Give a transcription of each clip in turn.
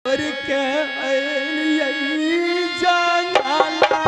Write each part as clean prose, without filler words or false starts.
के जंगला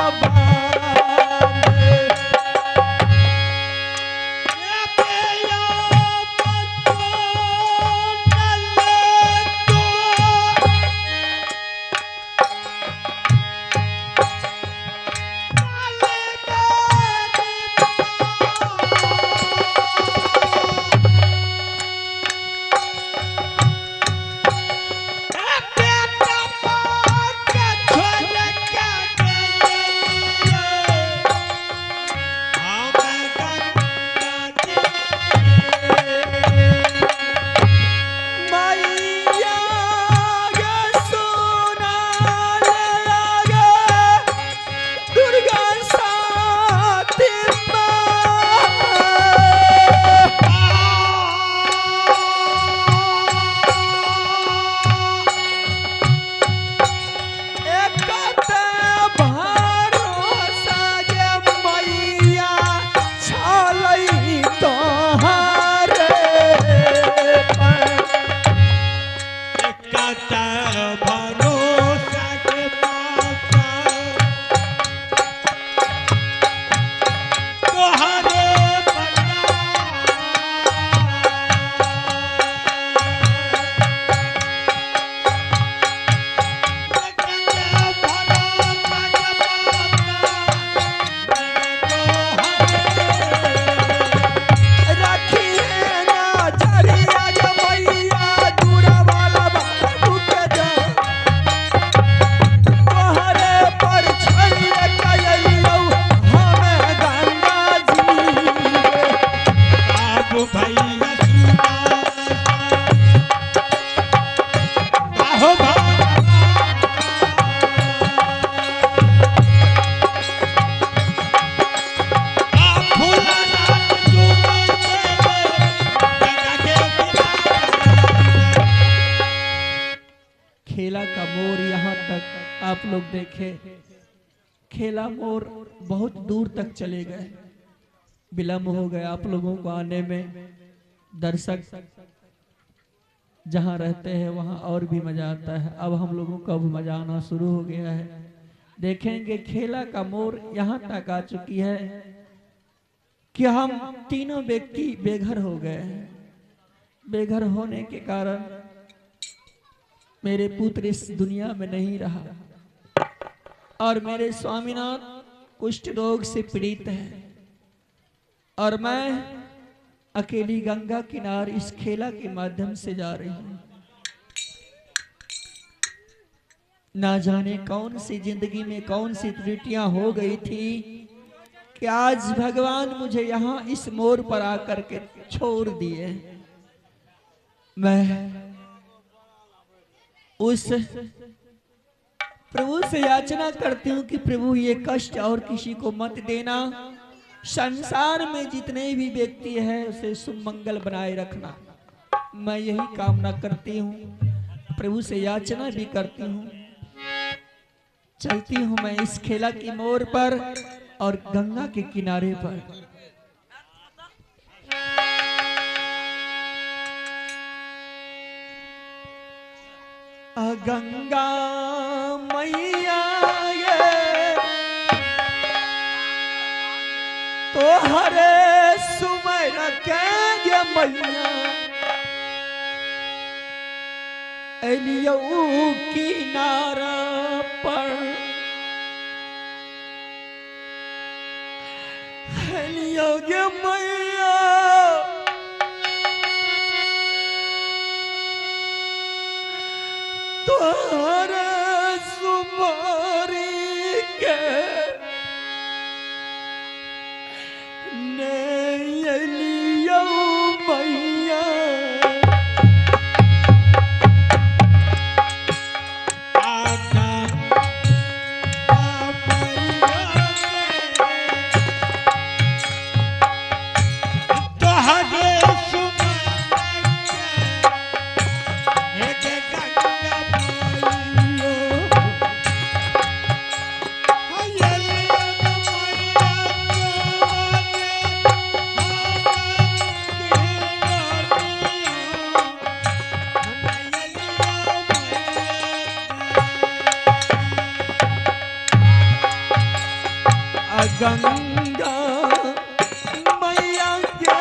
खेला का मोर यहाँ तक आप लोग देखे। खेला मोर बहुत दूर तक चले गए, विलम्ब हो गया आप लोगों को आने में। दर्शक जहाँ रहते हैं वहाँ और भी मजा आता है। अब हम लोगों को अब मजा आना शुरू हो गया है। देखेंगे खेला का मोर यहाँ तक आ चुकी है कि हम तीनों व्यक्ति बेघर हो गए। बेघर होने के कारण मेरे पुत्र इस दुनिया में नहीं रहा और मेरे स्वामीनाथ कुष्ठ रोग से पीड़ित है और मैं अकेली गंगा किनारे इस खेला के माध्यम से जा रही हूं। ना जाने कौन सी जिंदगी में कौन सी त्रुटियां हो गई थी कि आज भगवान मुझे यहाँ इस मोड़ पर आकर के छोड़ दिए। मैं उस प्रभु से याचना करती हूँ कि प्रभु ये कष्ट और किसी को मत देना। संसार में जितने भी व्यक्ति हैं उसे सुमंगल बनाए रखना, मैं यही कामना करती हूँ। प्रभु से याचना भी करती हूँ। चलती हूँ मैं इस खेला की मोड़ पर और गंगा के किनारे पर। गंगा मैया ये तो हरे सुमर के मैया एलियो किनारा पर एलियो गे मैया तोहरे सुमारी के ने लियो मैया Yeah. गंगा मैया के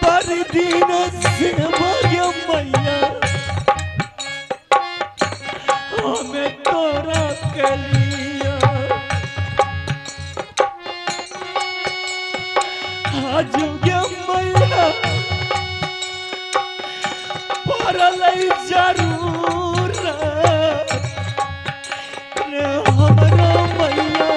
पर दिन से मैया हमें तोरा के लिया आज मैया परल जरूर हमरा मैया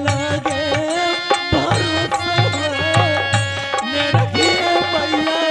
लगे भरोसा मेरा मैया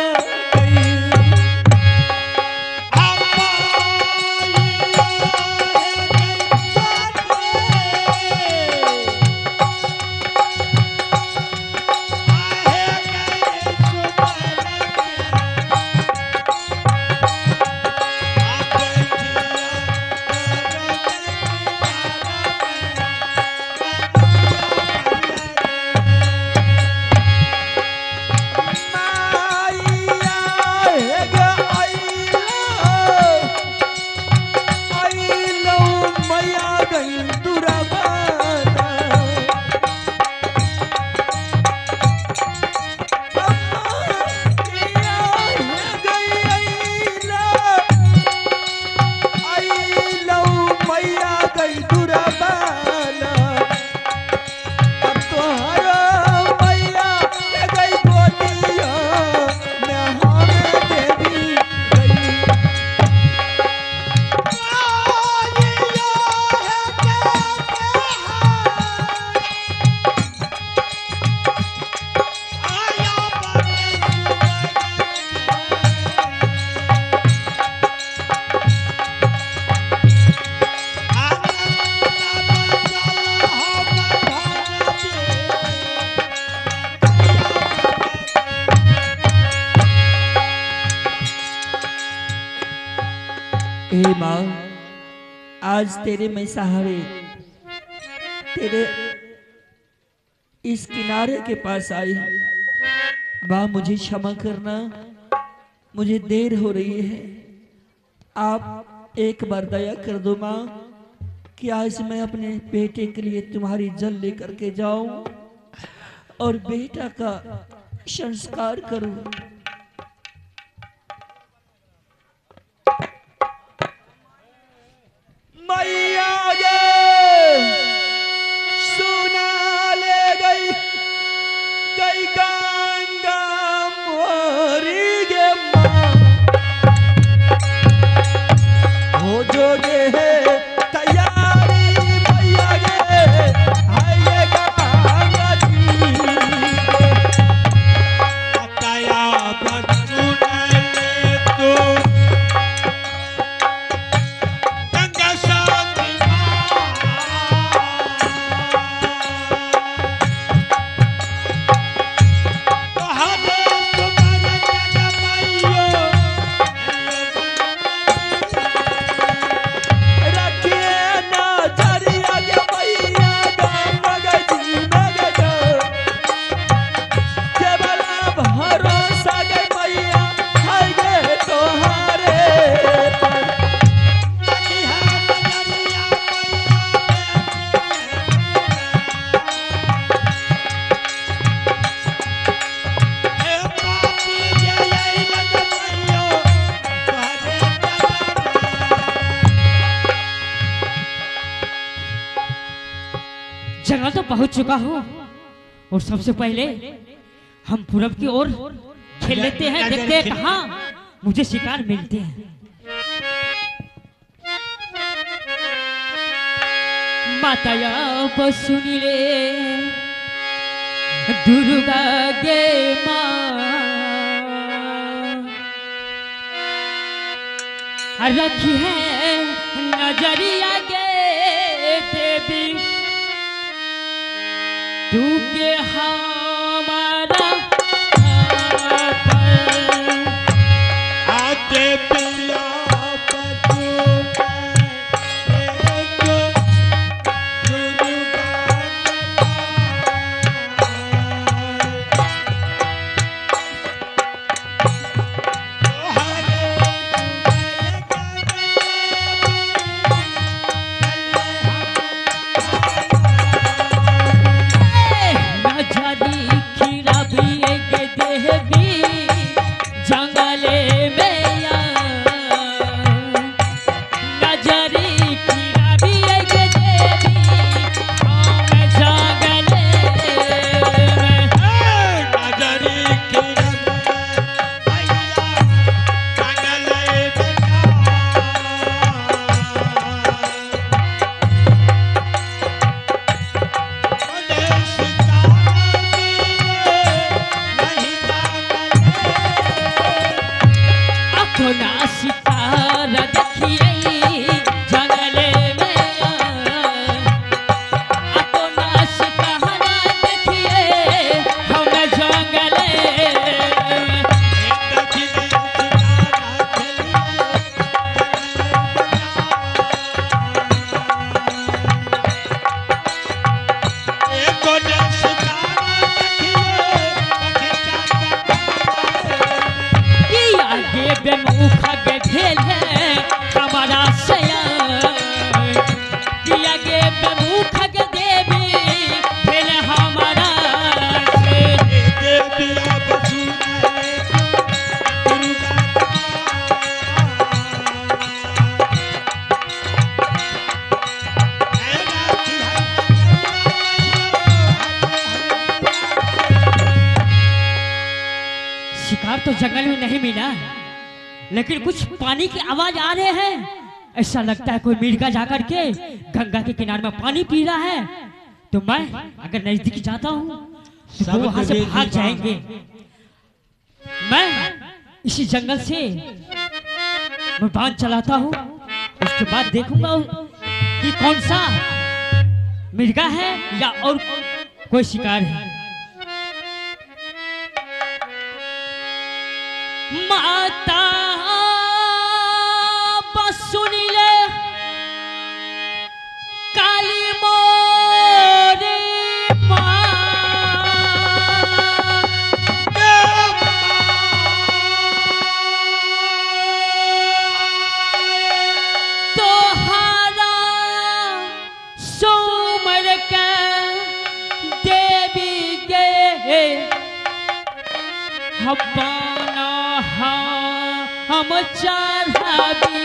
हे माँ आज तेरे मैं सहारे तेरे इस किनारे के पास आई। माँ मुझे क्षमा करना, मुझे देर हो रही है। आप एक बार दया कर दो माँ कि आज मैं अपने बेटे के लिए तुम्हारी जल लेकर के जाऊं और बेटा का संस्कार करूं। मैया सुना ले गई गंगा मोरी गे माँ हो जोगे है तैयारी मैया गे आइए गंगा जी तया बचू ले तो रखिए जंगल तो पहुंच चुका हूँ और सबसे पहले हम पूरब की ओर खेल लेते हैं, देखते हैं कहाँ मुझे शिकार मिलते हैं। माताया बसुनी रे दुर्गा गे माँ रखी है नजरिया गे देवी तू के हमारा आते पिया शिकार तो जंगल में नहीं मिला, लेकिन कुछ पानी की आवाज आ रहे हैं। ऐसा लगता है कोई मिर्गा जाकर के गंगा के किनारे में पानी पी रहा है। तो मैं अगर नजदीक जाता हूँ तो वो वहां से भाग जाएंगे। मैं इसी जंगल से मैं बांध चलाता हूँ, उसके बाद देखूंगा कि कौन सा मिर्गा है या और कोई शिकार है। माता बसुनी ले काली मोरे तोहारा सोमर का देवी गे हब्बाना हम चढ़ाबी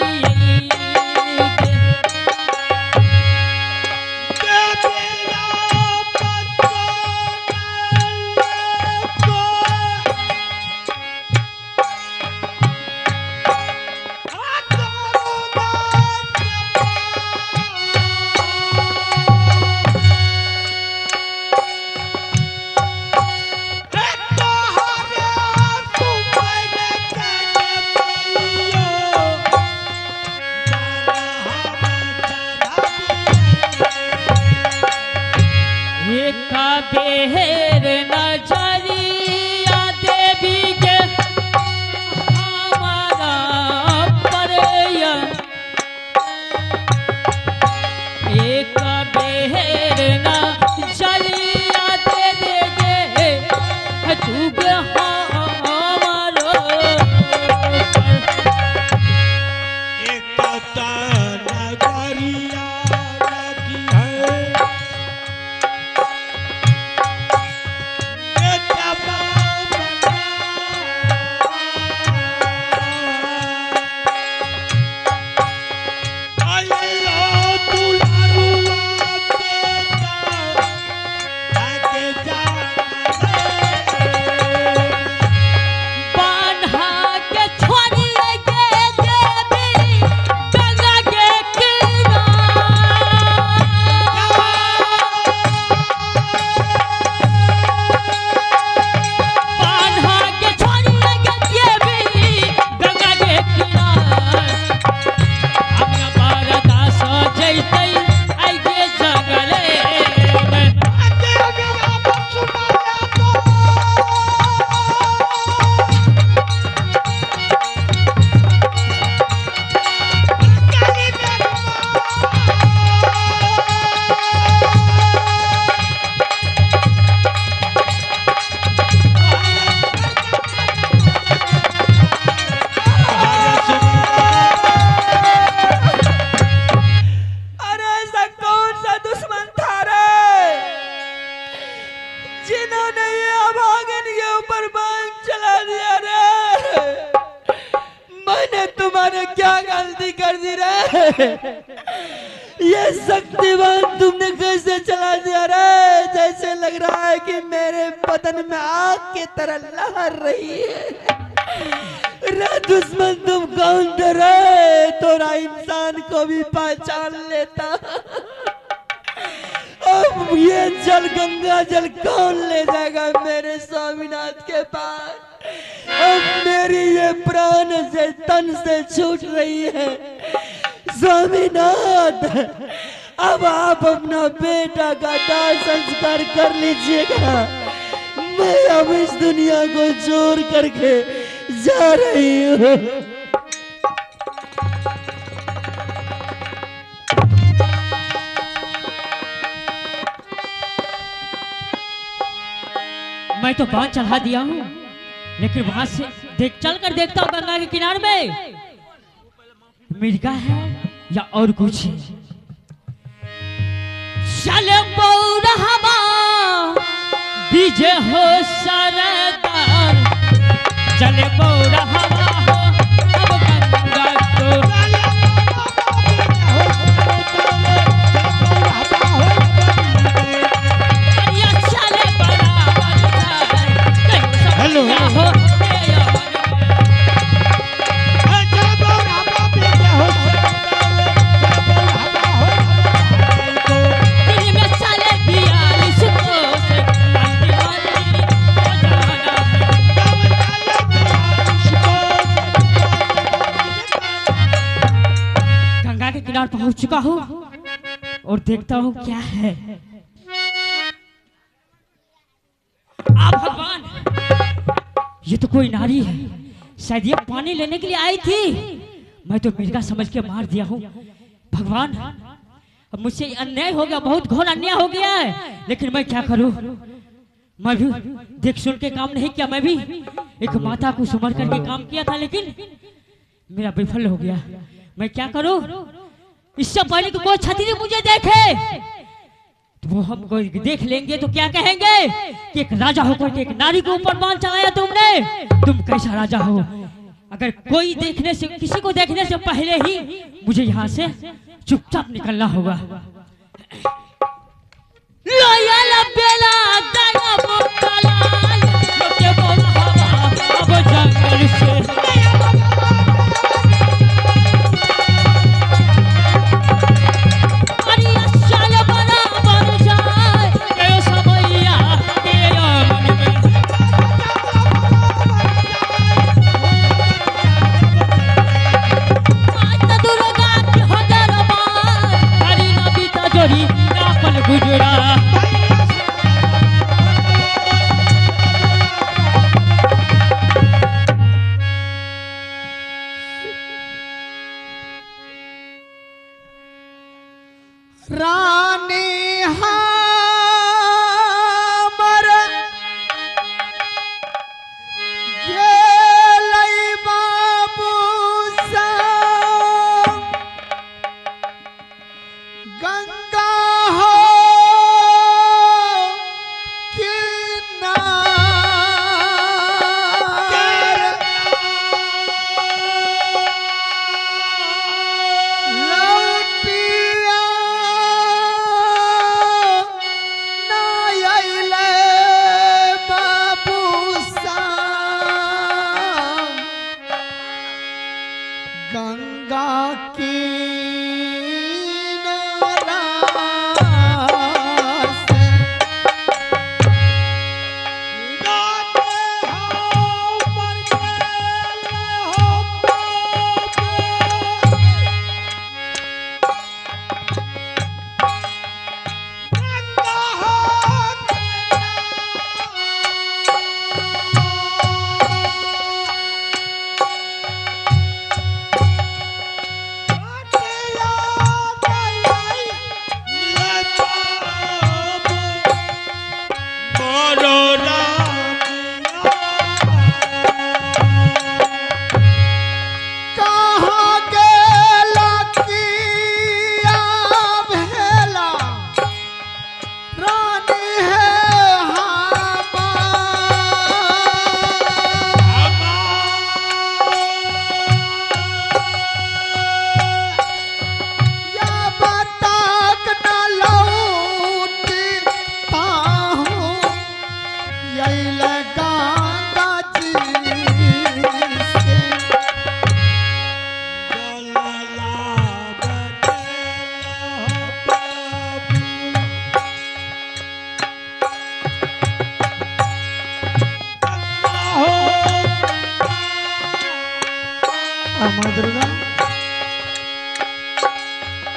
बेहर नजरिया देवी के हमारा परया एक बेहर नजरिया दे दे तू के हमारो एक नगरिया ये शक्तिमान तुमने कैसे चला दिया रे? जैसे लग रहा है कि मेरे बदन में आग की तरह लहर रही है। रे दुश्मन तुम कौन रे? थोड़ा इंसान को भी पहचान लेता। अब ये जल गंगा जल कौन ले जाएगा मेरे स्वामीनाथ के पास? अब मेरी ये प्राण से तन से छूट रही है। स्वामीनाथ, अब आप अपना बेटा का दाह संस्कार कर लीजिएगा। मैं अब इस दुनिया को छोड़ करके जा रही हूँ। मैं तो बांध चढ़ा दिया हूँ, लेकिन वहां से चल कर देखता हूँ गंगा के किनारे में मिर्गा है या और कुछ है। चले बौरहवा बीजे हो सरदार, चले बौरहवा हो अब गंगा को। हेलो किनार पहुंच चुका हूँ और देखता हूँ क्या है। आप भगवान, ये तो कोई नारी है, शायद ये पानी लेने के लिए आई थी। मैं तो मिर्गा समझ के मार दिया हूँ। भगवान, अब मुझसे अन्याय हो गया, बहुत घोर अन्याय हो गया है, लेकिन मैं क्या करूँ? मैं भी देख सुन के काम नहीं किया। मैं भी एक माता को समझ करके काम किया था, लेकिन मेरा विफल हो गया। मैं क्या करूँ? इससे पहले कि कोई क्षत्रिय मुझे देखे तो वो हमको देख लेंगे तो क्या कहेंगे कि एक राजा होकर के एक नारी के ऊपर बाण चलाया तुमने, तुम कैसा राजा हो? अगर कोई देखने से, किसी को देखने से पहले ही मुझे यहाँ से चुपचाप निकलना होगा। रानी हमर गेलै बाबू सा गंगा हो किनार लौटिया ना अइले बाबू सा गंगा किनारा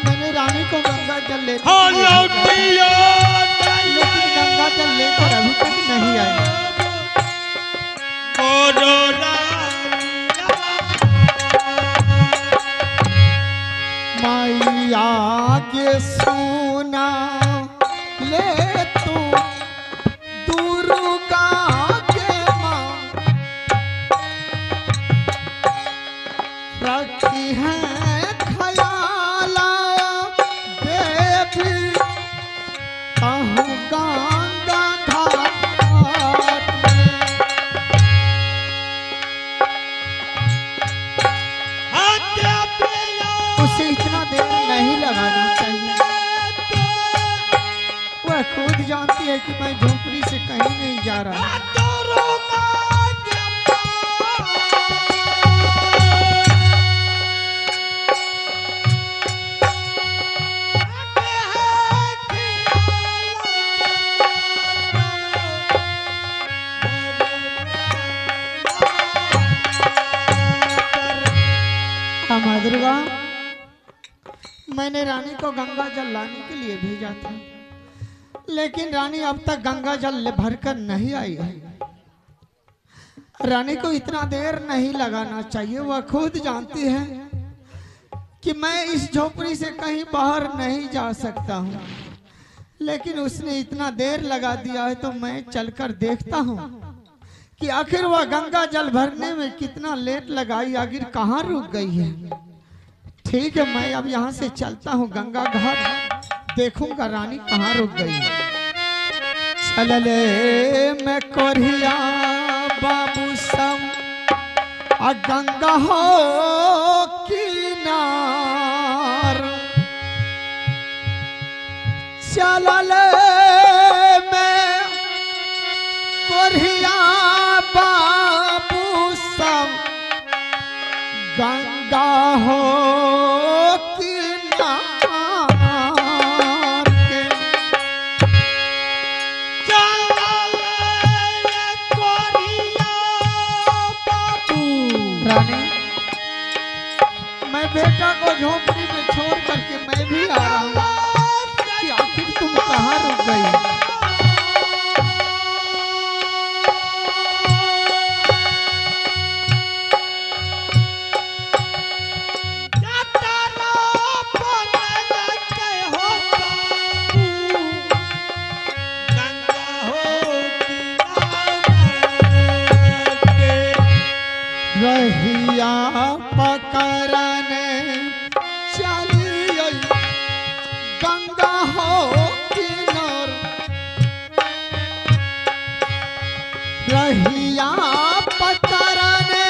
मैंने रानी को गंगा जल लेकर हाँ के भेजा था, लौटियो लेकिन गंगा जल लेकर अभी तक नहीं आई। मोरो मैया के सोना ले तू दुर्गा के माँ रखी है खयाला देवी कहूँ गंगा घाट में। उसे इतना देर नहीं लगाना चाहिए। वह खुद जानती है कि मैं झोपड़ी से कहीं नहीं जा रहा। माँ दुर्गा, मैंने रानी को गंगा जल लाने के लिए भेजा था, लेकिन रानी अब तक गंगा जल भरकर नहीं आई है। रानी को इतना देर नहीं लगाना चाहिए। वह खुद जानती है कि मैं इस झोपड़ी से कहीं बाहर नहीं जा सकता हूँ, लेकिन उसने इतना देर लगा दिया है, तो मैं चलकर देखता हूँ कि आखिर वह गंगा जल भरने में कितना लेट लगाई, आखिर कहाँ रुक गई है। ठीक है, मैं अब यहाँ से चलता हूँ गंगा घाट, देखूंगा रानी कहाँ रुक गई है। चलले मैं कोरिया बाबू सम आ गंगा हो किनार, चलले मैं कोरिया बाबू सम गंगा हो बेटा को झोपड़ी में छोड़ करके मैं भी आ रहा हूँ कि आखिर तुम कहाँ रुक गई। रहिया पकड़ने चली गंगा हो किनार, रहिया पकड़ने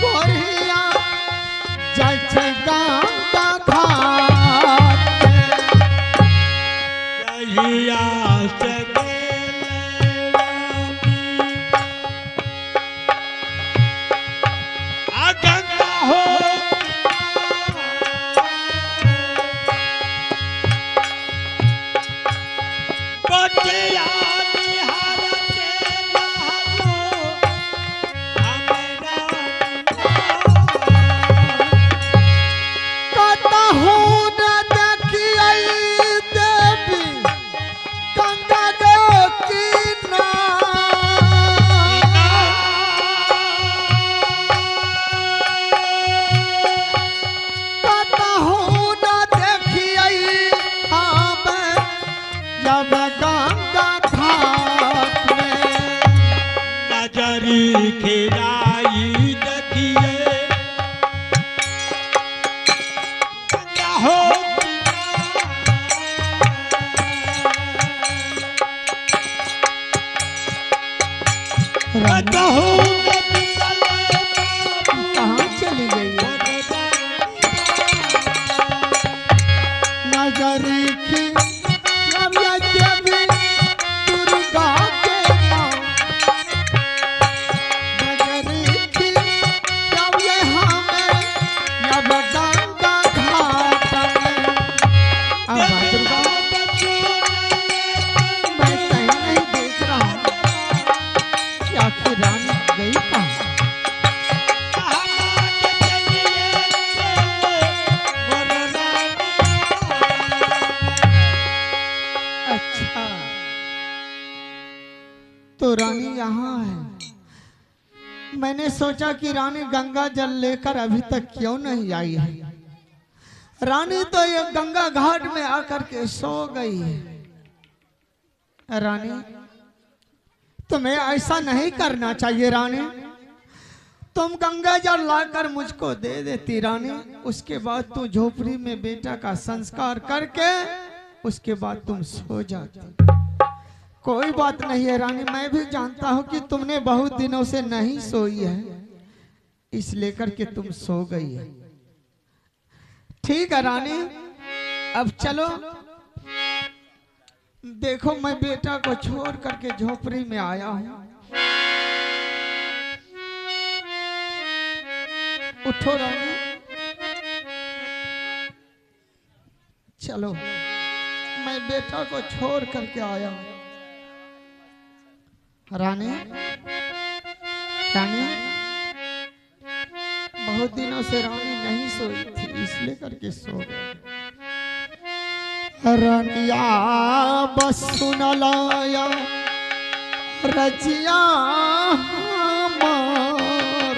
कोरिया जैसे गंगा घाट, रहिया से मैंने सोचा कि रानी गंगा जल लेकर अभी तक क्यों नहीं आई है। रानी तो ये गंगा घाट में आकर के सो गई है। रानी तुम्हें ऐसा नहीं करना चाहिए रानी, तुम गंगा जल लाकर मुझको दे देती रानी। उसके बाद तू झोपड़ी में बेटा का संस्कार करके उसके बाद तुम सो जाती। कोई बात नहीं है रानी, मैं भी जानता हूं कि तुमने बहुत दिनों से नहीं सोई है, इस लेकर के तुम सो गई है। ठीक है रानी, अब चलो। देखो मैं बेटा को छोड़ करके झोपड़ी में आया हूं। उठो रानी, चलो मैं बेटा को छोड़ करके आया हूं। रानी, रानी बहुत दिनों से रानी नहीं सोई थी, इसलिए करके सो गई। रानिया बस सुन लाया रजिया हमार,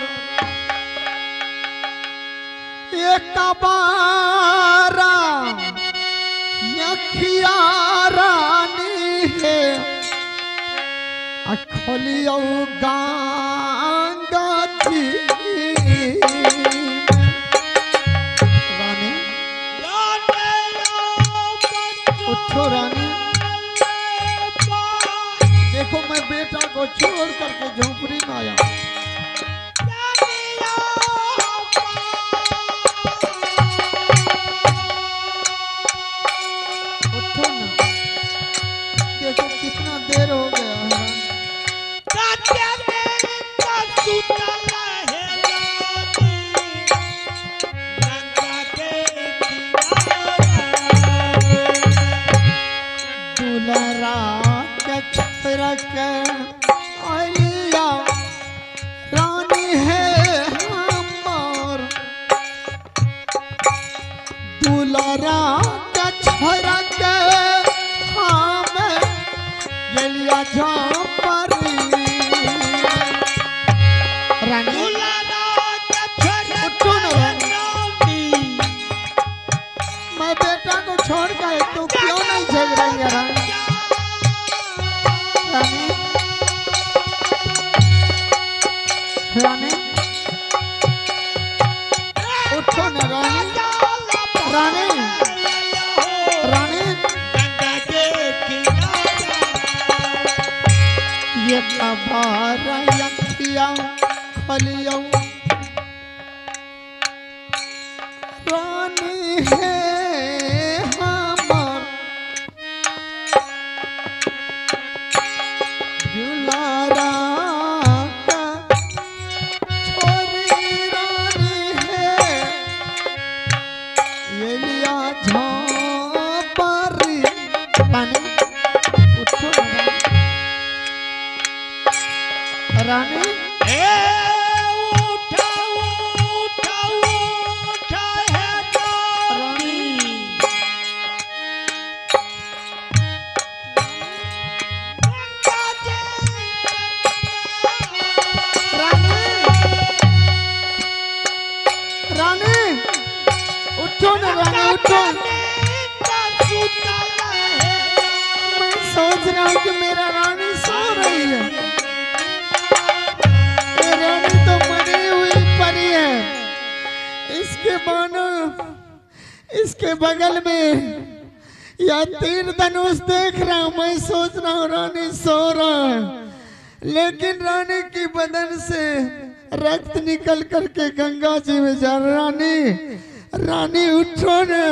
एक बारा यखिया रानी है, खोलियो गंगा जी। रानी उठो रानी, देखो मैं बेटा को छोड़ करके झोपड़ी में आया। उठो ना, देखो कितना देर हो गया है। आलिया रानी है हमार, दुलारा के छोरा के हमें गलिया झोपड़ी। रानी उठो ना रानी, मैं बेटा को छोड़ गए तो क्यों नहीं जग रही है रानी? रानी, रानी उठो ना रानी, रानी, रानी ये बारा यखिया खलियो रानी है हमार, दुलारा का छोरी रानी है, ये लिया झोपड़ी। रानी उठो रानी, रानी उठो ना रानी, उठो। मैं सोच रहा हूँ कि मेरा रानी सो रही है, ये रानी तो मरी हुई परी है। इसके बानो इसके बगल में या तीर धनुष देख रहा हूँ, मैं सोच रहा हूँ रानी सो रहा है, लेकिन रानी की बदन से रक्त निकल करके गंगा जी में जा। रानी, रानी उठो ना,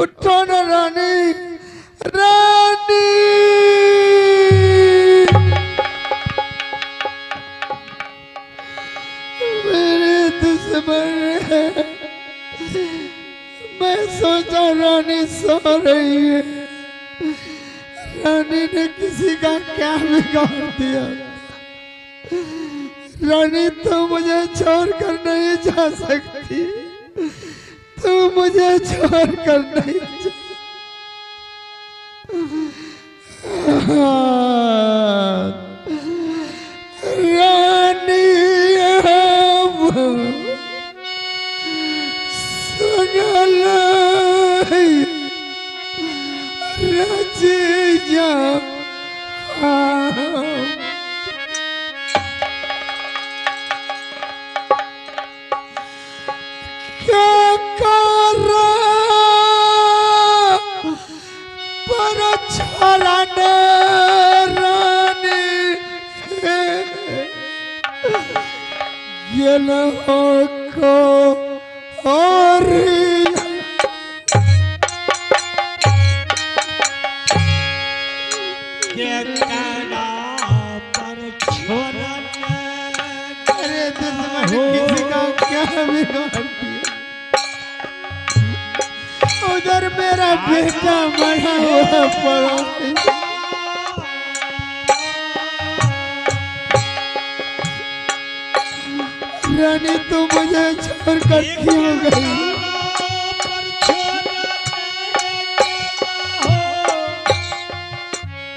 उठो ना रानी, रानी मेरे दुश्मन है। मैं सोचा रानी सो रही है, रानी ने किसी का क्या बिगाड़ दिया। रानी तो मुझे छोड़कर नहीं जा सकती, तू मुझे छोड़कर नहीं जा। रानी क्या कर पर छलन रानी गेल को और केकरा पर छोड़न अरे दुश्मन किसी का क्या बिगाड़ दिया। उधर मेरा बेटा मरा हुआ पड़ा है। रानी तू मुझे छोड़कर क्यों गई? पर छोड़न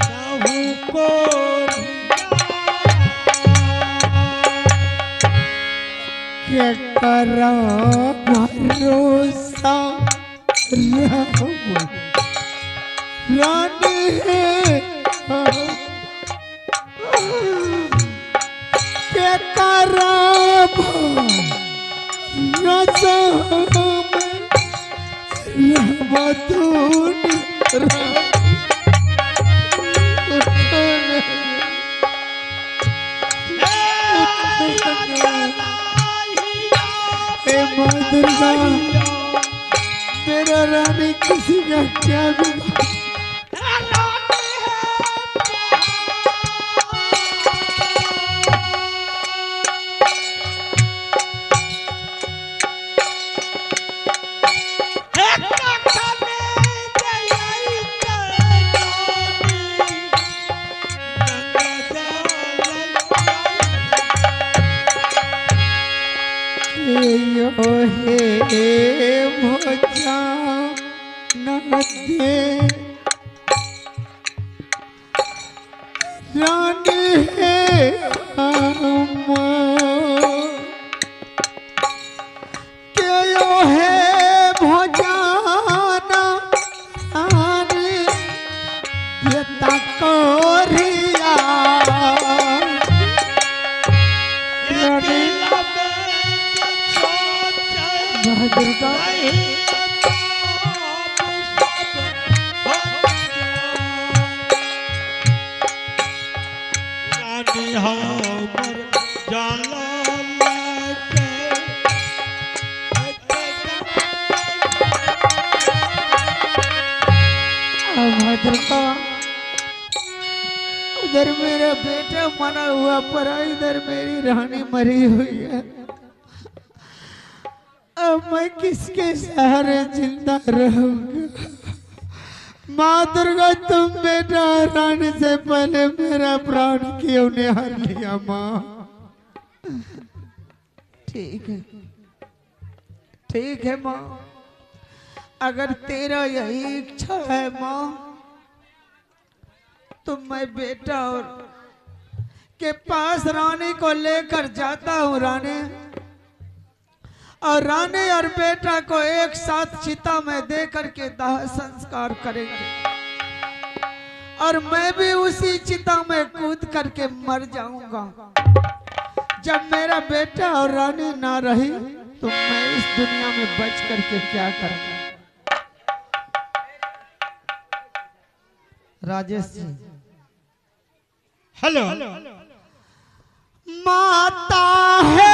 कहू को क्या करा भरोसा रानी है क्या करा भरोसा माँ दुर्गा मेरा रानी किसी का क्या बिगाड़ यो हे भोजा न दे रानी है के यो है भोजा न रानी ये तकोरिया रानी दुर्गा रानी हमर जाला दुर्गा उधर मेरा बेटा मरा हुआ पड़ा इधर मेरी रानी मरी हुई है। अब मैं किसके सहारे जिंदा रहूंगा? माँ दुर्गा तुम बेटा रानी से पहले मेरा प्राण क्यों निहार लिया माँ? ठीक है माँ, अगर तेरा यही इच्छा है माँ तो मैं बेटा और के पास रानी को लेकर जाता हूँ रानी, और रानी और बेटा को एक साथ चिता में दे करके दाह संस्कार करेंगे और मैं भी उसी चिता में कूद करके मर जाऊंगा। जब मेरा बेटा और रानी ना रही तो मैं इस दुनिया में बच करके क्या करूंगा? राजेश जी हेलो माता है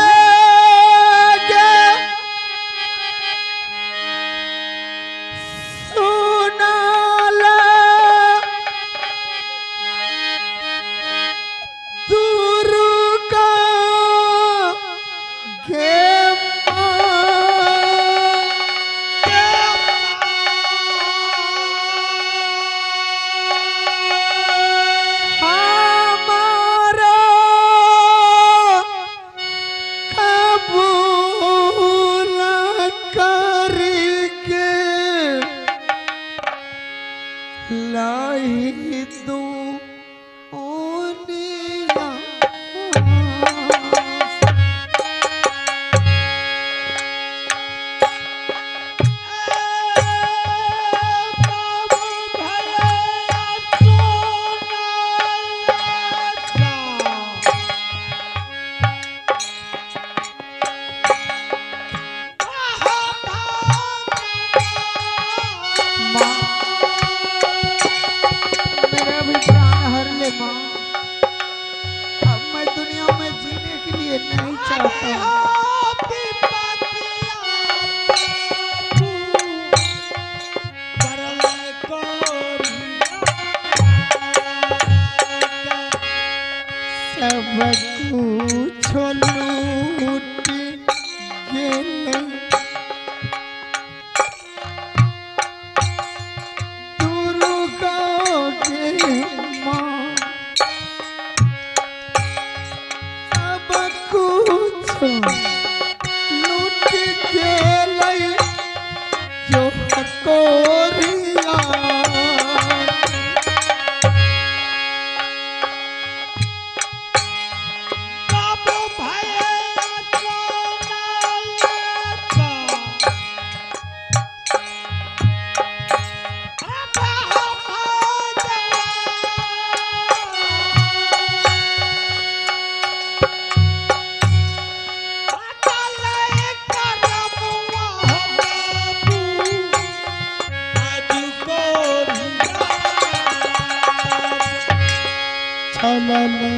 चलने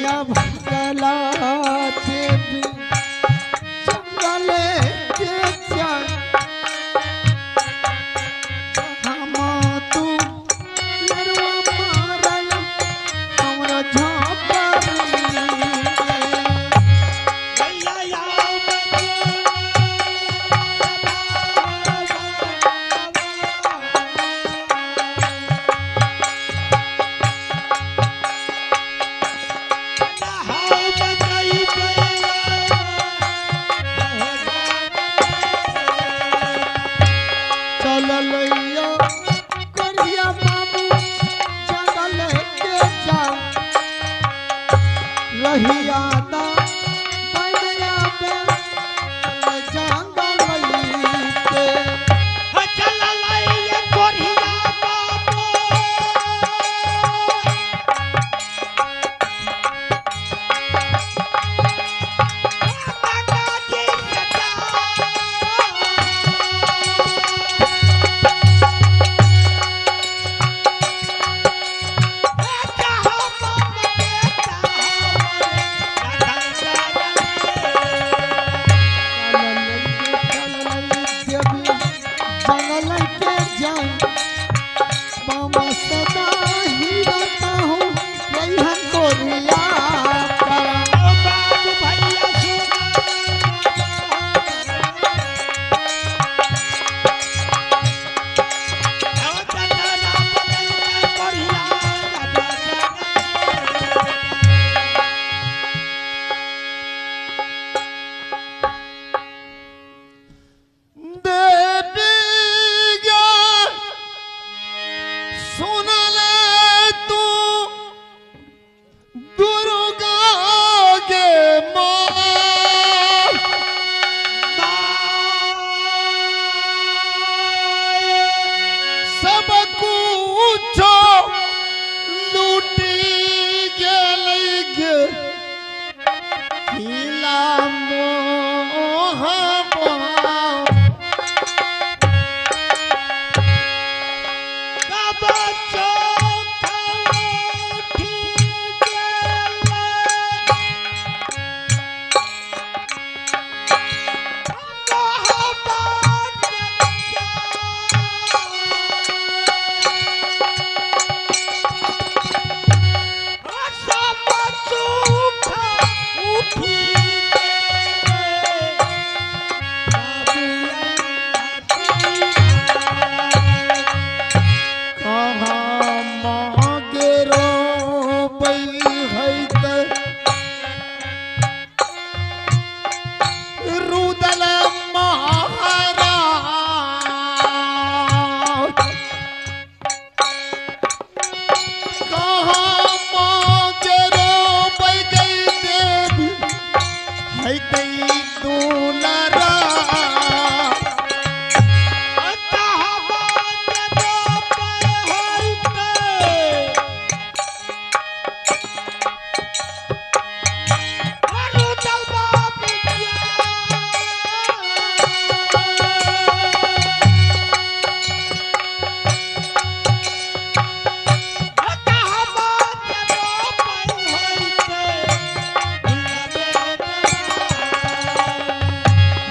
या भगला देवी जंगले के चल हम तू लड़वा मारल हमरा झापरी चललैया करिया बाबू जंगल के जाओ रहिया दा बनया पे जंगल के जंगल के जाओ बाबा सदा ही रहता हूँ यही कोरिया सुन ले तू दुर्गा के माँ सब कुछ लूटी गेलैगे हिला मोह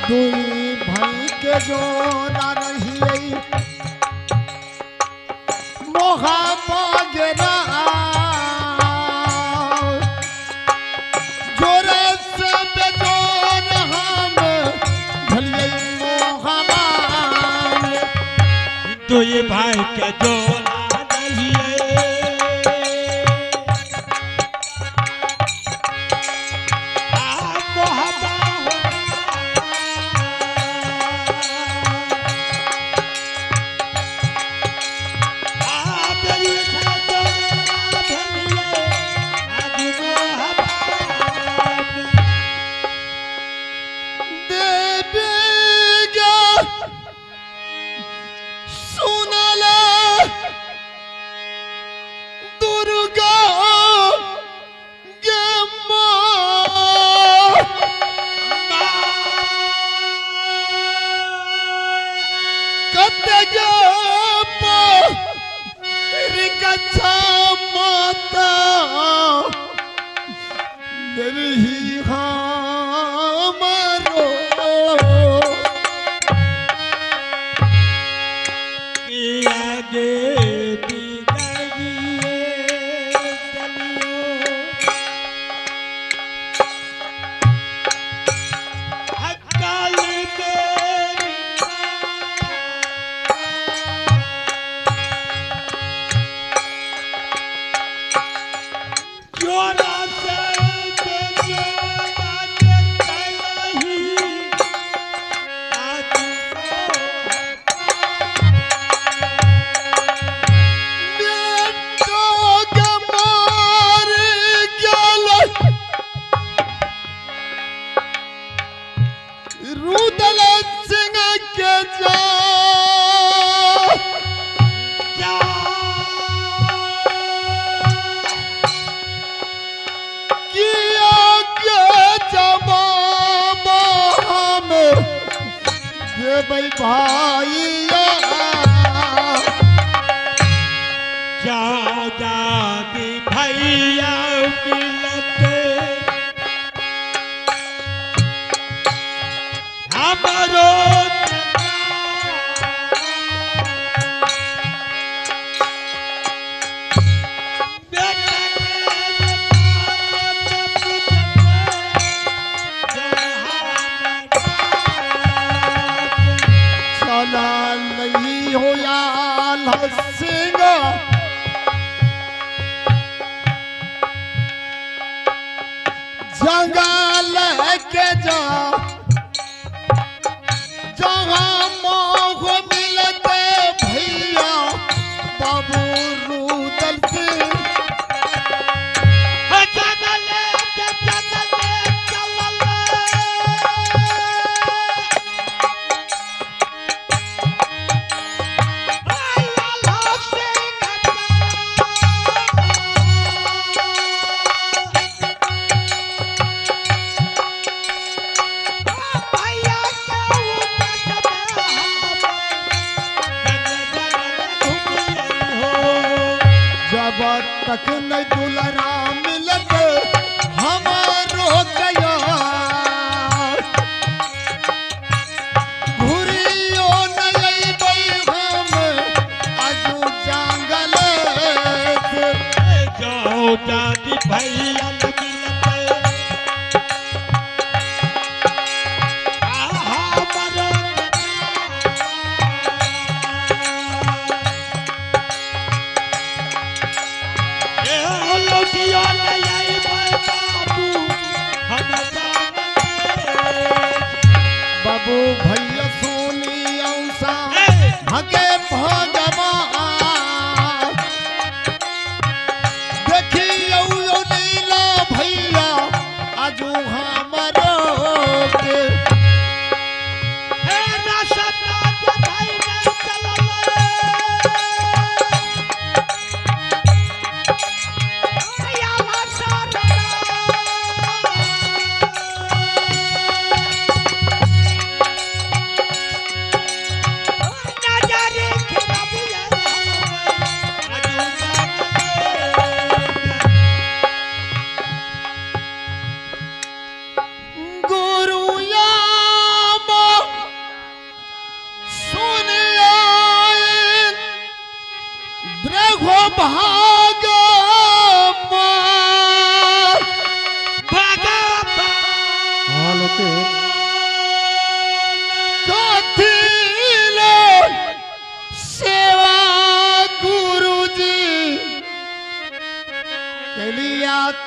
दुई भाई के जोड़ा रही मोहा बाजरा जोरे से बेजोर हम भलिए मोहा मान दुई भाई के जोड़ा रहिए सुन ले लागे बिगड़िए चलियो अकाल मेरी जोरा से भाइया जाओ जाती भैया मिलते हमारो नहीं हो याल सिंगा जंगल के जाओ जहाँ मोह मिलते भैया बाबू रूदल सिंह तक न दुलरा मिलत हमारो गया घुरियो नहीं हम अजू जंगल जाओ जाती भैया मिलते बाबू भैया सोनी औसा हके भगवा देखियो यो नीला भैया आजू हमारो के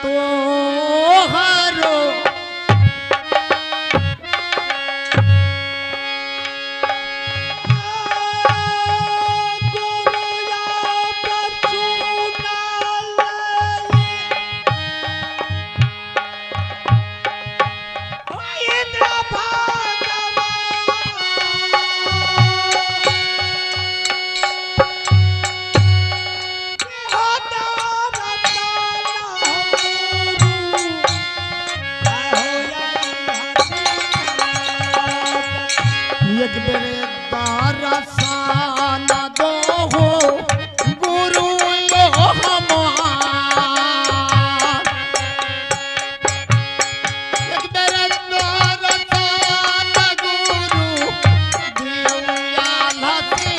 तो हरो एक बेरे दारसान दो हो गुरु यो हमार एक बेरे दारसान गुरु दिया लती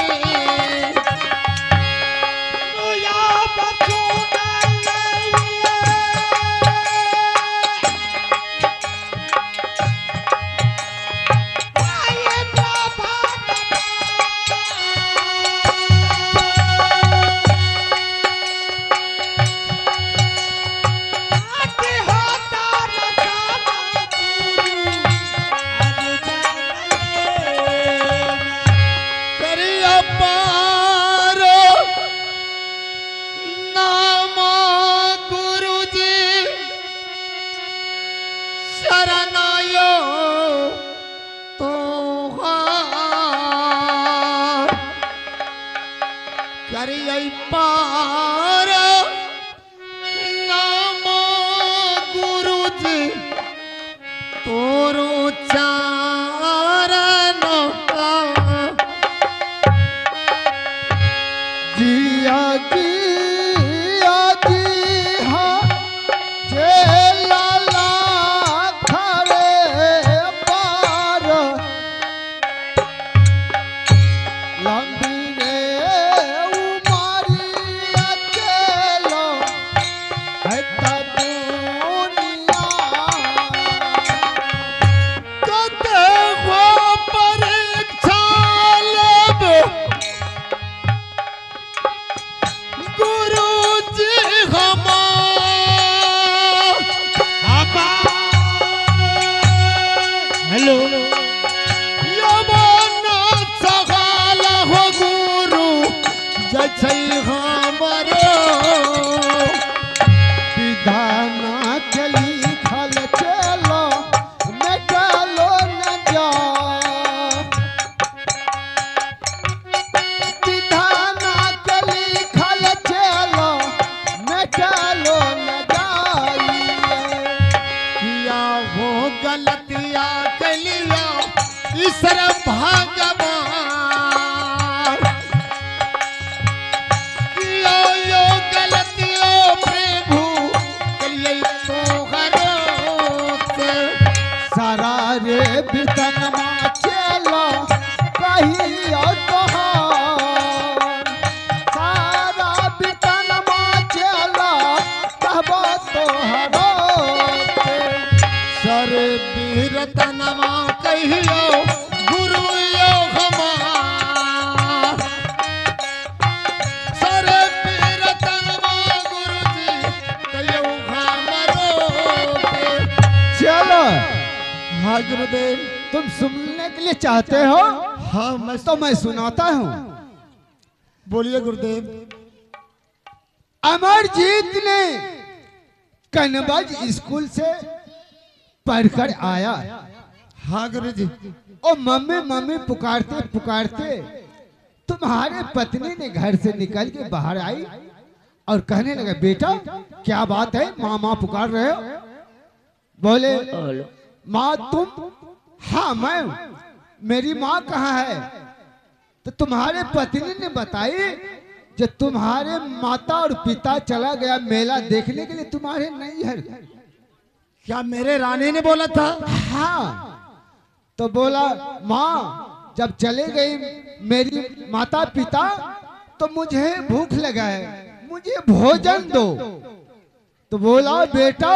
करिए पार नाम गुरु जी तोरो चारण जिया जिया जी हाँ जे लाला खरे पार लंबी रे उमारी अकेलो है ता दुनिया कते वो परीक्षा लब गुरु जी हेलो यमन सगाल हो गुरु जैसे हमरो विधान के लिखल चलो न चलो न जा विधान के लिखल चलो न चलो न जाइए किया वो गलतिया के लिया ईश्वर भगवान किया यो गलतियों प्रभु करिए तो हरोते सारा रे बितन मा चलो कहियो तोहार सारा बितन मा चलो कहबो तोहरोते सर बीरतनमा कहियो गुरु यो हमार सर बीरतनमा गुरु जी कहियो हमरो चलो हाँ गुरुदेव तुम सुनने के लिए चाहते हो हाँ मैं सुनाता हूँ बोलिए गुरुदेव अमरजीत ने कनबज स्कूल से पढ़कर आया हाँ गुरु जी ओ मम्मी मम्मी पुकारते पुकारते तुम्हारे पत्नी ने घर से निकल के बाहर आई और कहने लगा बेटा क्या बात है माँ माँ पुकार रहे हो बोले माँ तुम हाँ मैं मेरी माँ कहाँ है तो तुम्हारे पत्नी ने बताई जो तुम्हारे माता और पिता चला गया मेला देखने के लिए तुम्हारे नैहर क्या मेरे रानी ने बोला था हाँ तो बोला माँ जब चले गई मेरी माता पिता तो मुझे भूख लगा है मुझे भोजन दो तो बोला बेटा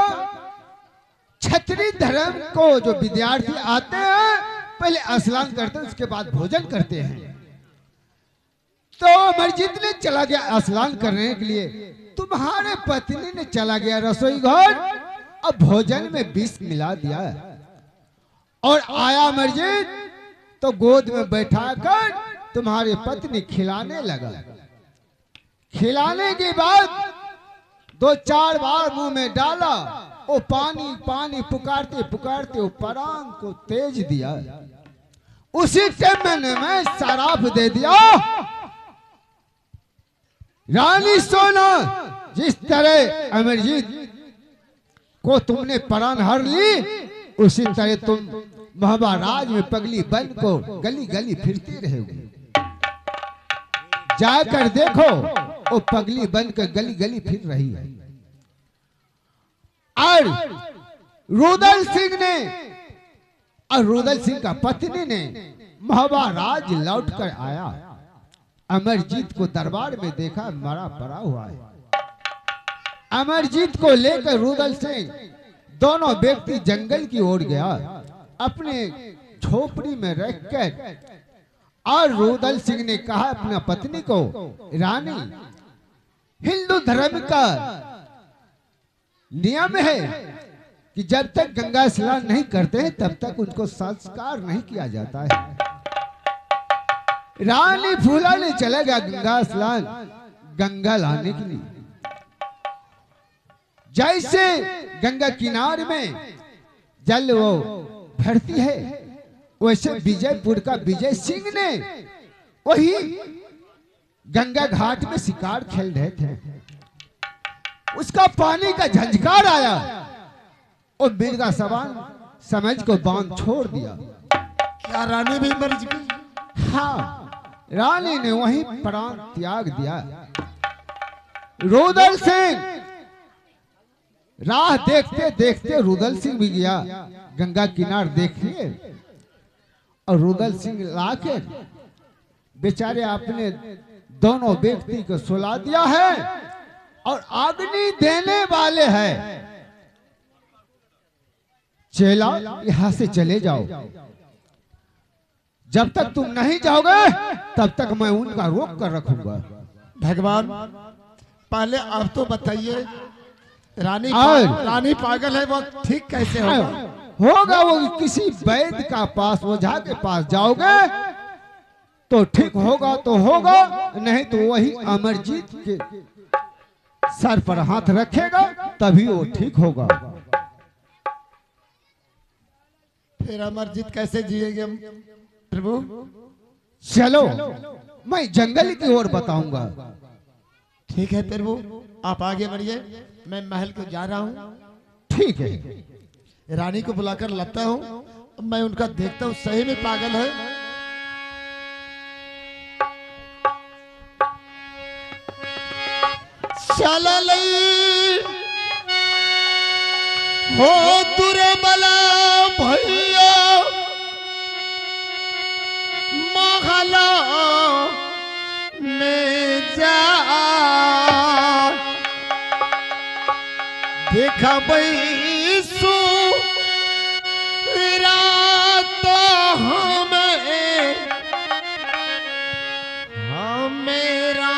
क्षत्रिय धर्म को जो विद्यार्थी आते हैं पहले स्नान करते हैं उसके बाद भोजन करते हैं तो अमरजीत ने चला गया स्नान करने के लिए तुम्हारे पत्नी ने चला गया रसोई घर अब भोजन में विष मिला दिया और आया अमरजीत तो गोद में बैठाकर तुम्हारी पत्नी खिलाने लगा खिलाने के बाद 2-4 बार मुंह में डाला वो पानी पानी पुकारते पुकारते वो परांग को तेज दिया उसी टाइम मैंने मैं शराब दे दिया रानी सोना जिस तरह अमरजीत को तुमने प्राण हर ली उसी तरह तुम महाराज में पगली बन को गली गली फिरती रहोगे जाकर देखो वो पगली बनकर गली गली फिर रही है और रुदल सिंह का पत्नी ने महाराज लौटकर आया अमरजीत को दरबार में देखा मरा पड़ा हुआ है अमरजीत को लेकर रुदल सिंह दोनों व्यक्ति जंगल की ओर गया अपने झोपड़ी में रखकर और रुदल सिंह ने कहा अपना पत्नी को रानी हिंदू धर्म का नियम है कि जब तक गंगा स्नान नहीं करते हैं तब तक उनको संस्कार नहीं किया जाता है रानी फूला ने चला गया गंगा स्नान गंगा लाने के लिए जैसे गंगा किनारे में जल वो भरती है वैसे विजयपुर का विजय सिंह ने वही गंगा घाट में शिकार खेल रहे थे। उसका पानी का झंझकार आया और मिर्गा सवान समझ को बांध छोड़ दिया। क्या रानी भी मर गई? हाँ, रानी ने वहीं प्राण त्याग दिया। रुदल सिंह राह देखते देखते रुदल सिंह भी गया गंगा किनार देखिए, और रुदल सिंह लाके बेचारे अपने दोनों व्यक्ति को सुला दिया है और अग्नि देने वाले हैं। चेला, यहां से चले जाओ। जब तक तुम नहीं जाओगे तब तक मैं उनका रोक कर रखूंगा। भगवान, पहले आप तो बताइए, रानी रानी पागल है, वो ठीक कैसे होगा? वो किसी वैद्य का पास, ओझा के पास जाओगे तो ठीक होगा तो होगा, नहीं तो वही अमरजीत के सर पर हाथ रखेगा तभी वो ठीक होगा। फिर अमरजीत कैसे जिएंगे प्रभु? चलो, मैं जंगल की ओर बताऊंगा। ठीक है प्रभु, आप आगे बढ़िए, मैं महल को जा रहा हूँ। ठीक है। रानी को बुलाकर लाता हूँ, मैं उनका देखता हूँ सही में पागल है। चललई हो दुर्बला भैया महला में जा देखबई सु रात हमें मेरा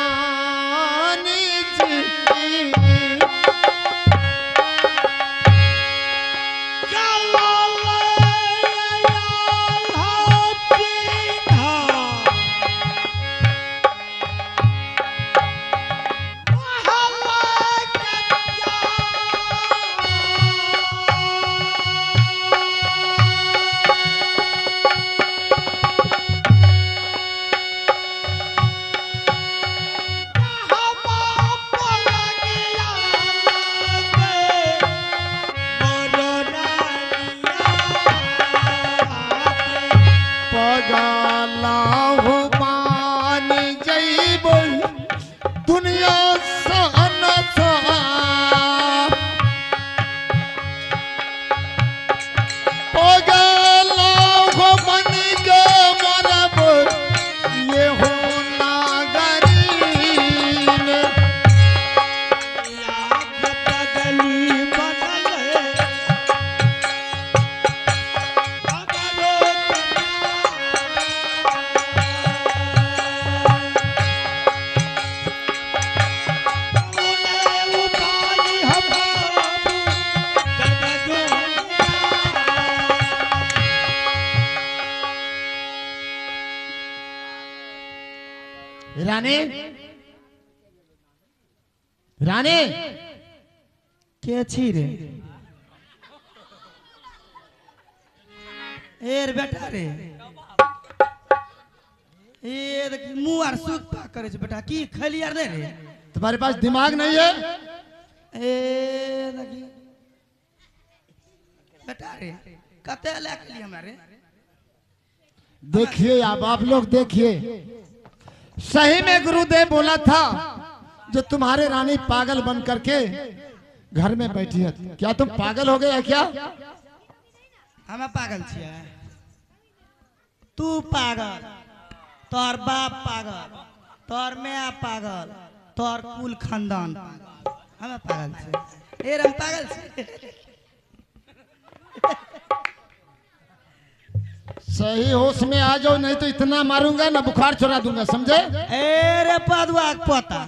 दुनिया सहन ये हो नागरी रानी रानी के छी रे? एर बेटा रे, ए देख मुंह आर सूख पा करे छ बेटा, की खली आर नहीं रे? तुम्हारे पास दिमाग नहीं है? ए देखी बेटा रे, कते ले के लिए हमारे? देखिए आप लोग देखिए, सही में गुरुदेव बोला था जो तुम्हारे रानी पागल बन करके घर में बैठी है। क्या तुम पागल हो गए क्या? हम पागल छिए? तू पागल, तोर बाप पागल, तोर माँ पागल, तोर कुल खानदान पागल, हम पागल छिए? ए हम पागल छिए? सही होश में आ जाओ, नहीं तो इतना मारूंगा ना बुखार चुरा दूंगा, समझे? ए रे पदुआ पोता,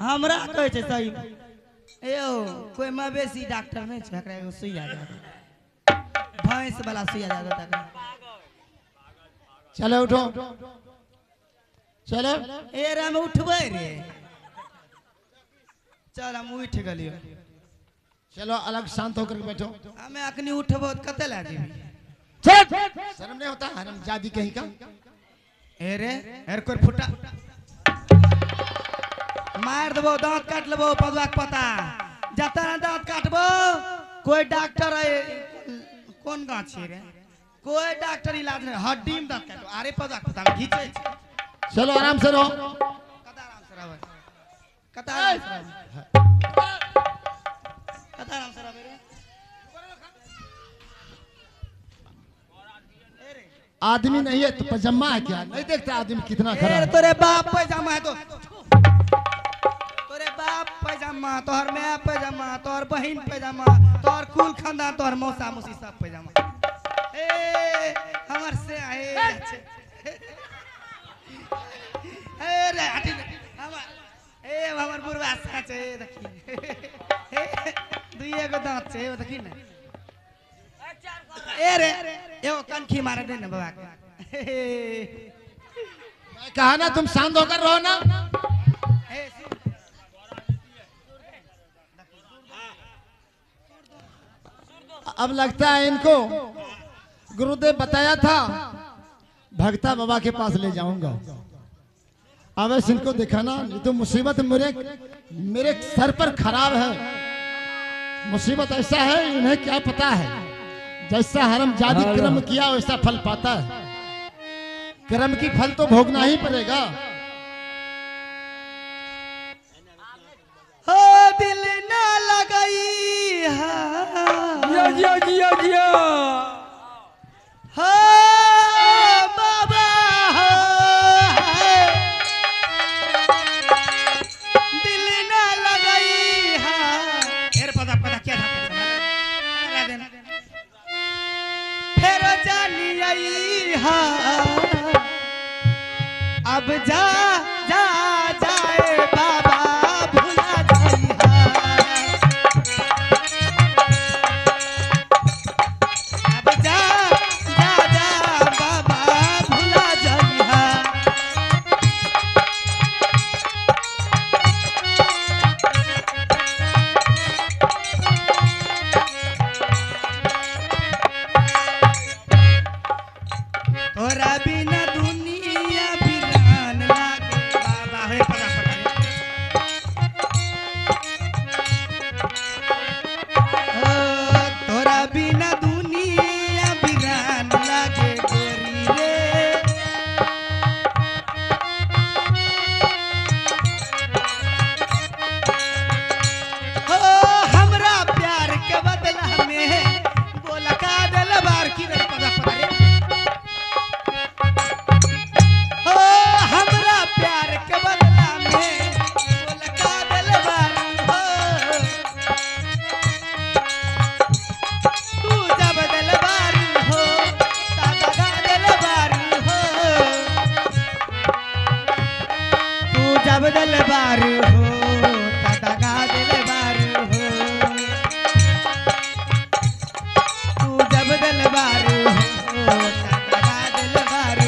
हमरा कहे छै सही एओ कोई मवेशी डॉक्टर नहीं छै, एकरा एगो सुइया दे, भैंस वाला सुइया दे देता। चलो उठो, चलो। ए रे हम उठबै रे, चल हम उठ गेलियो। चलो अलग शांत होकर बैठो। हमें अखनी उठबो त कते ला जेबी? शर्म नहीं होता? हरामजादी कहीं का। एरे एर कोई फुटा मार देबो दांत काट लेबो पदवाक पता जता ना दांत काटबो कोई डॉक्टर है कौन गाछ छे रे कोई डॉक्टर इलाज नहीं हड्डी में दांत काटो अरे पदवाक पता में घीचे चलो आराम से रहो। कता आराम से रहो कता आराम से रहो कता आराम से रहो रे आदमी नहीं है तो पजामा है क्या? नहीं देखता आदमी कितना खरा है। तेरे बाप पैजामा है तो तेरे बाप पैजामा तोहर मैं पैजामा तोहर बहन पैजामा तोहर कुल खानदान तोहर मौसा मौसी सब पैजामा ए हमर से आए ए रे हटी हमर ए हमर बुढ़वा साच है देखी दुइए गो दांत छे देखी ना ए रे एगो कनखी मारे दे ना बाबा के मैं कहा ना तुम शांत होकर रहो ना। अब लगता है इनको गुरुदेव बताया था भगता बाबा के पास ले जाऊंगा। अब ऐसे इनको देखा ना ये तो मुसीबत मेरे सर पर खराब है। मुसीबत ऐसा है इन्हें क्या पता है जैसा हरम जादी कर्म किया वैसा फल पाता है। कर्म की फल तो भोगना ही पड़ेगा। हो दिल ना लगाई जिया जिया जिया हो बाबा हो दिल ना लगाई फिर पता पता क्या था देना फिर जानी आई अब जा जा जाए बाबा भुला जाई अब जा जा जा बाबा भुला जाई तोरा बिना दुनिया बिरान लागे बाबा हे पता पता तोरा बिना दुनिया बिरान लागे गोरी रे हो हमरा प्यार के बदला में बोला का दिल बार की रे पता पता रे हो हमरा प्यार के बदला में बोल का दिलवार हो तू जब दिलवार हो दादा दिलवार हो तू जब दिलवार हो दादा दिलवार हो तू जब दिलवार हो दादा दिलवार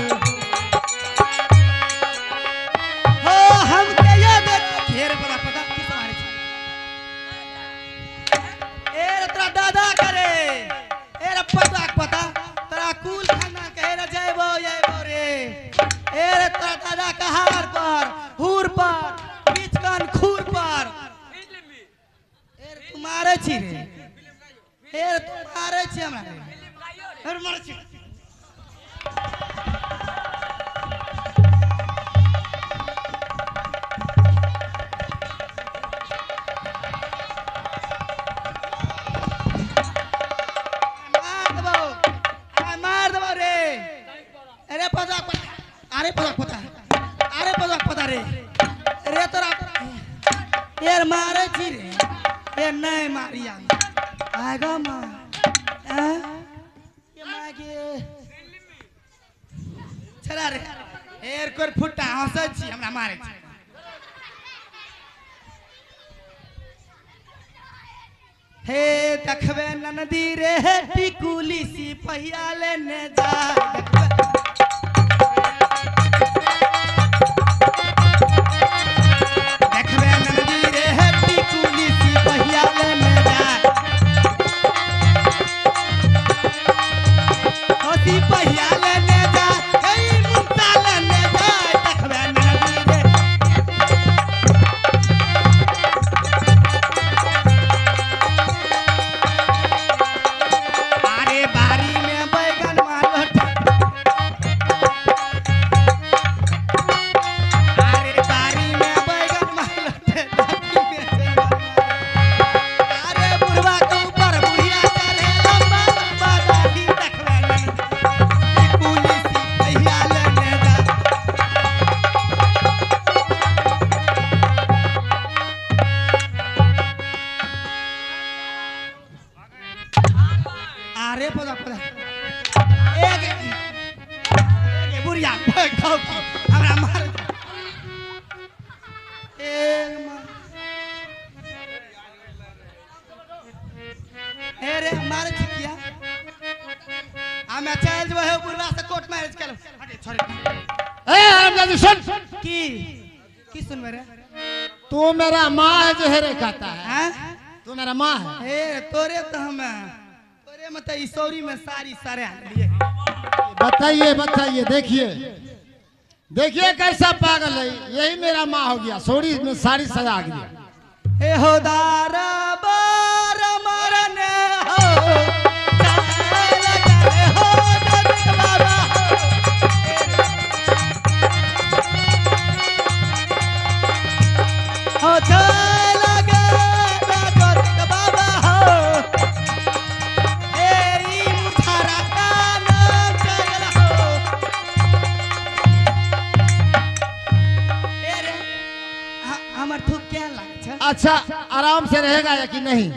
हो हमके याद घेर पता पता किस मारे ए तेरा दादा करे ए रे पता तेरा कुल खाना कहे रे जयबो रे ए रे तेरा दादा कहार पर हुर पर बीच कान खूर पर ए रे तू मारे छी रे ए रे तू मारे छी हमरा रे मारे छी मार दबो रे अरे पता पता रे रे तोरा यार मारे छी रे ए नहीं मारिया आएगा मां ये मागे चला रे एर कोर फुटा हंसै छी हमरा मारे छी हे देखबे ननदी रे टिकुली सी पहिया लेने जा देखबे ननदी रे टिकुली सी पहिया लेने जा होती पहिया लेने जा कई मुंता लेने मेरी सुन। की सुन मेरे तू मेरा माँ है जो हेरे कहता है। हैं? तू मेरा माँ है। ए तोरे तो हम तोरे मत ईसौरी में सारी सारे लिए। बताइए बताइए, देखिए देखिए कैसा पागल है। यही मेरा माँ हो गया, सोरी में सारी सजा गई। हे हो दारा बार मरन हो चाल गए हो जग बाबा हो चाल गए जग बाबा हो ए ई मुठारा का नाम चल हो ए रे हमर थूक क्या लागे छ? अच्छा आराम से रहेगा या कि नहीं?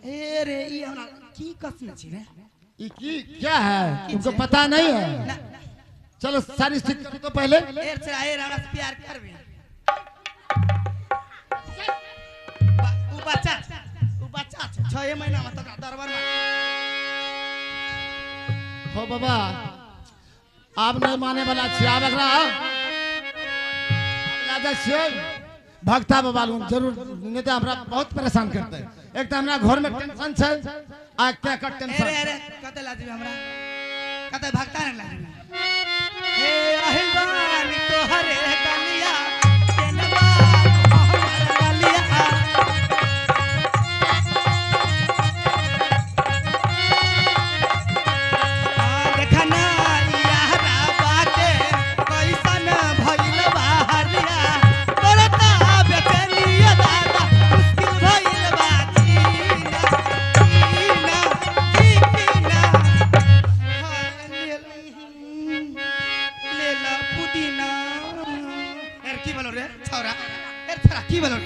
ए रे ई हमरा की कसम छी रे ये की क्या है तुमको पता नहीं है? चलो सारी स्थिति कर तो पहले। एर चला एर हमरा से प्यार करबे उ बच्चा 6 महीना में तक दरबार में हो बाबा आप नहीं माने वाला छी। आप एकरा ज्यादा छियै भक्ता बाबा लोग जरूर नहीं तो हमरा बहुत परेशान करते हैं। एक तो हमरा घर में टेंशन छै आ क्या का टेंशन। रे रे कते लाजबे हमरा कते भक्ता ने लाजबे हे अहिलवान तोहरे कलिया केनवा हमर कलिया देखना यारा बाके कैसन भइल बाहरिया करता बेचनिया दादा मुश्किल भइल बा लेला पुदीना एर की बोलो रे छौरा एर छौरा की बोलो रे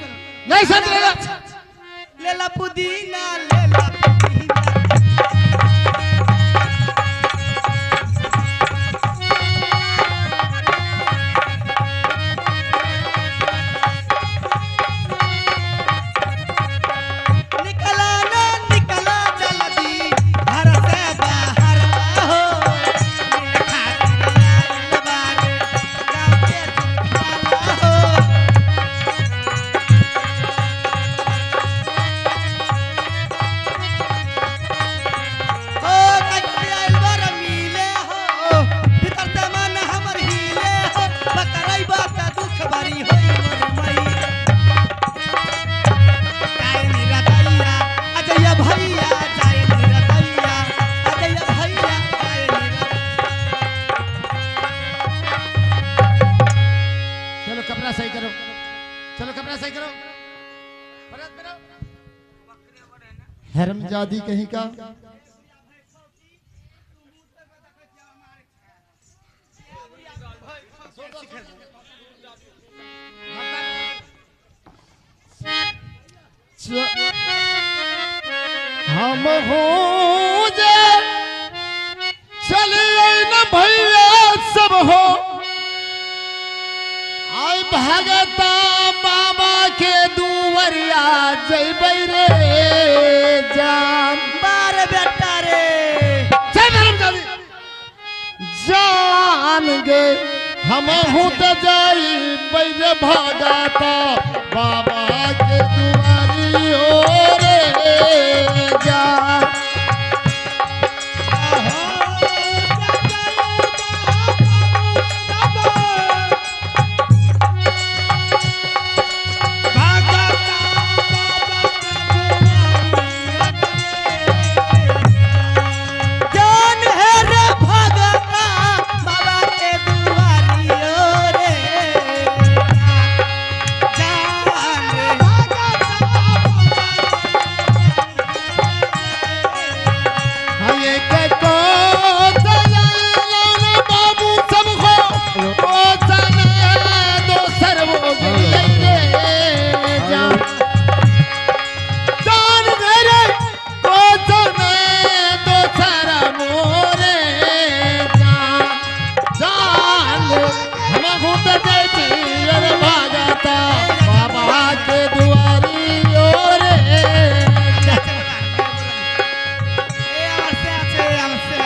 नहीं समझ रहा। लेला पुदीना लेला पुदीना निकला ना निकला जल्दी घर से बाहर हो मिल खातिर आइल बारे गाँव के जुटवाला हो ओ कहीं आइल बारे मिले हो भीतर से मन हमर हिले हो बकरई बात दुख बरी होई मोर मई जाए मेरा दैया अजय भैया जाए मेरा दैया अजय भैया जाए मेरा चलो कपड़ा सही करो, चलो कपड़ा सही करो। हरमजादी कहीं का। हम हो जे चलिए न भैया सब हो आई भगता बाबा के दुवरिया जैबै रे जान बार बेटा रे जान गे हम हूँ तो जाई रे भगता बाबा के दुआरी हो रे जान। जान है रे भगता बाबा के दुआरी ओ रे जान रे ये के को बाबू सब हो ओ सने दो सर्वो गले जान जान मेरे को सने दो सारा मोरे जान जान हम खुद देती रे भागता बाबा के दुआरी ओरे ए हमसे আছে हमसे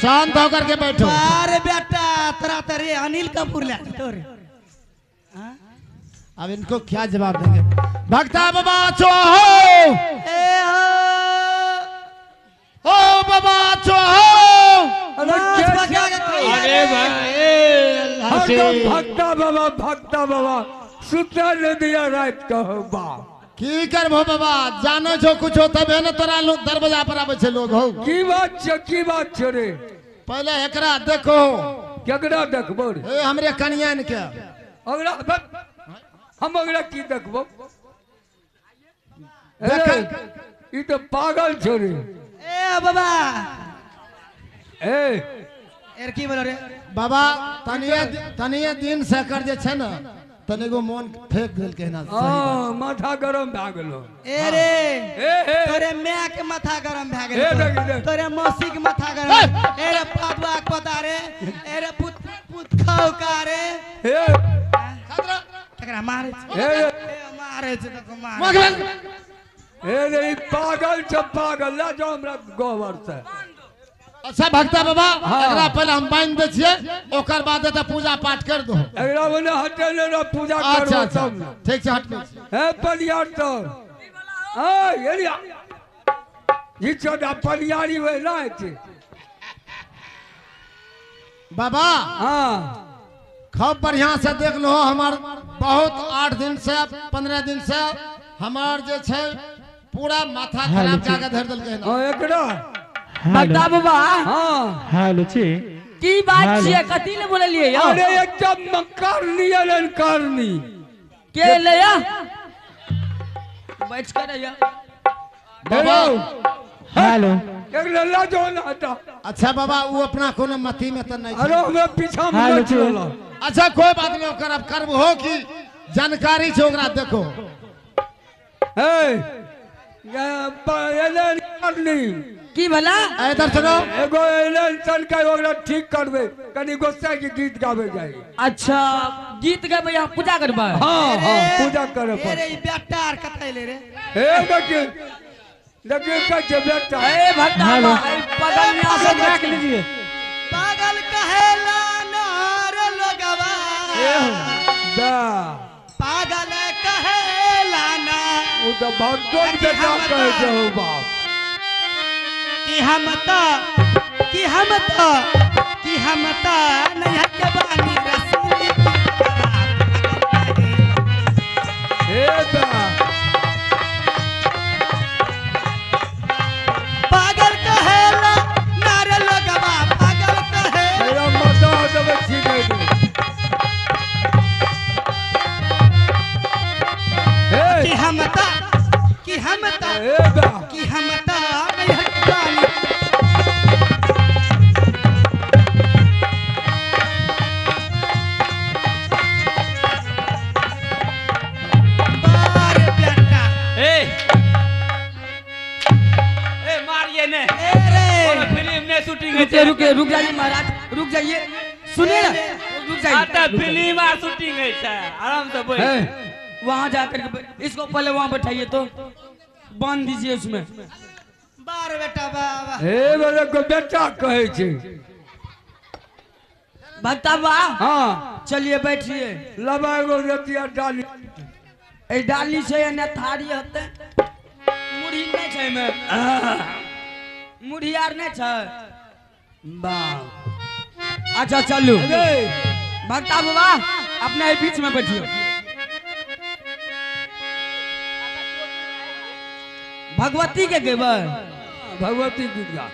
शांत होकर के बैठो। अरे बेटा तोरा तेरे अनिल कपूर ले तोरे अब इनको क्या जवाब देंगे? भक्ता बाबा चो ए ओ बाबा चो अरे भाई भक्ता बाबा सुता न दिया रात कहो बा की करबो बाबा जानो जो कुछ होता है ना तोरा लोग दरवाजा पर आवे छे लोग हो की बात छ रे पहले एकरा देखो केकरा देखबो रे ए हमरे कनियान के अगला हम अगला की देखबो देख ई तो पागल छ रे ए बाबा ए एर की बोल रे बाबा तनिए दिन से कर जे छे ना तनिगो मन फेंक देल के ना हां माथा गरम भ गेलो ए रे ए तोरे मां के माथा गरम भ ए देख गेल देख तोरे मौसी के माथा गरम ए रे पादवा के पता रे ए रे पुत खाओ का रे ए एकरा मारे ए मारे छ तो मारे ए रे पागल छ पागल ला जो हमरा गोबर से अच्छा भक्ता बाबा एकरा पहले हम बांध दे छिए ओकर बाद एता पूजा पाठ कर दो एकरा मने हटेले रे पूजा अच्छा करबो अच्छा तब ठीक से हट ए पलियार तो आ एरिया ई छोटा पलियारी वे ना छै बाबा हां खूब बढ़िया से देख लो हमार बहुत 8 दिन से 15 दिन से हमार जे छै पूरा माथा खराब जाके धर देल के ना एकरा भक्ता बाबा हां हेलो छी की बात छियै कथी ले बोललिए यौ अरे एकदम मकारनी अलन करनी के ले या बैठ कर या हेलो हेलो एकरा ला जो ना हटा अच्छा बाबा वो अपना कोनो मती में तो नहीं अरे हमरा पीछा में हेलो, चलो अच्छा कोई बात नहीं ओकर अब कर्म हो कि जानकारी छै ओकरा देखो ए एलन करनी की भला इधर सुनो एगो एलन सन का ओकरा ठीक करबे कनी गोस्सा के गीत गावे जाई अच्छा गीत गाबै या पूजा करबै हां हां पूजा करे ए पर रे ई बेटा आर कतै ले रे ए देखिए का जे बेटा ए भक्ता बाबा ए पगनिया से रख लीजिए पागल कहेला नार लोगवा बा पागल कहेला ना वो तो भगवान बेटा कहे जो बाप कि हम तो नहीं के बानी रसूली ए बा पागल कहेला नार लोगवा पागल कहे मेरा मजा जब ठीक है कि हम तो ए बा नहीं के बानी बार बेटा ए मारिए ने ए रे फिल्म में शूटिंग है रुक जाइए महाराज रुक जाइए सुनिए ना रुक जाइए आता फिल्म और शूटिंग है आराम से बैठ ए वहां जाकर के इसको पहले वहां बैठाइए तो बांध दीजिए उसमें बार बेटा बाबा ए मेरे को बेटा कहे छे भक्ता बाबा हां चलिए बैठिए लबागो रतिया डाली ए डाली छै ने थारी हते मुड़ी नहीं छै में मुड़ी आर नहीं छै बा अच्छा चलू अरे भक्ता बाबा अपने ही बीच में बैठिए भगवती के गेबै भगवती गीत गा